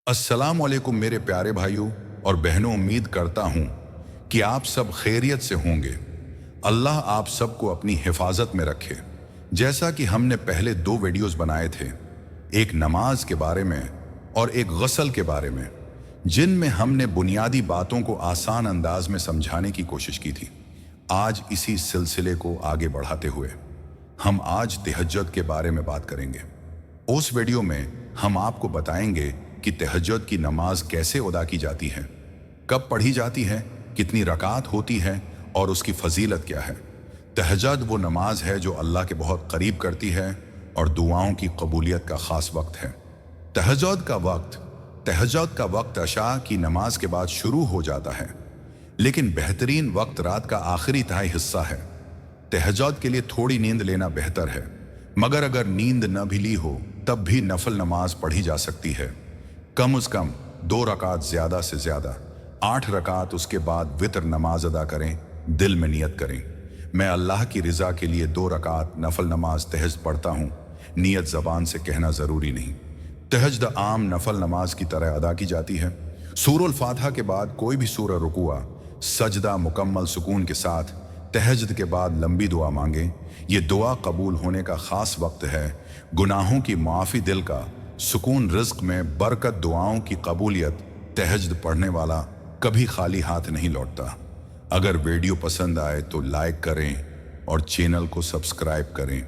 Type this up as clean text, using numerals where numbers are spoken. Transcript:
अस्सलाम वालेकुम मेरे प्यारे भाइयों और बहनों, उम्मीद करता हूँ कि आप सब खैरियत से होंगे। अल्लाह आप सबको अपनी हिफाजत में रखे। जैसा कि हमने पहले 2 वीडियोस बनाए थे, एक नमाज के बारे में और एक गसल के बारे में, जिनमें हमने बुनियादी बातों को आसान अंदाज में समझाने की कोशिश की थी। आज इसी सिलसिले को आगे बढ़ाते हुए हम आज तहज्जुद के बारे में बात करेंगे। उस वीडियो में हम आपको बताएंगे कि तहज्जुद की नमाज कैसे अदा की जाती है, कब पढ़ी जाती है, कितनी रकात होती है और उसकी फजीलत क्या है। तहज्जुद वो नमाज है जो अल्लाह के बहुत करीब करती है और दुआओं की कबूलियत का ख़ास वक्त है। तहज्जुद का वक्त अशा की नमाज के बाद शुरू हो जाता है, लेकिन बेहतरीन वक्त रात का आखिरी तिहाई हिस्सा है। तहज्जुद के लिए थोड़ी नींद लेना बेहतर है, मगर अगर नींद न भी ली हो तब भी नफल नमाज पढ़ी जा सकती है। कम अज़ कम 2 रकात, ज़्यादा से ज़्यादा 8 रकात। उसके बाद वितर नमाज अदा करें, दिल में नियत करें, मैं अल्लाह की रज़ा के लिए 2 रकात नफल नमाज तहज्जुद पढ़ता हूँ। नियत ज़बान से कहना ज़रूरी नहीं। तहज्जुद आम नफल नमाज की तरह अदा की जाती है। सूरह फातिहा के बाद कोई भी सूरह रुकुआ, सजदा मुकम्मल सुकून के साथ तहज्जुद के बाद लंबी दुआ मांगें। ये दुआ कबूल होने का ख़ास वक्त है। गुनाहों की माफ़ी, दिल का सुकून, रिज़्क़ में बरकत, दुआओं की कबूलियत। तहज्जुद पढ़ने वाला कभी खाली हाथ नहीं लौटता। अगर वीडियो पसंद आए तो लाइक करें और चैनल को सब्सक्राइब करें।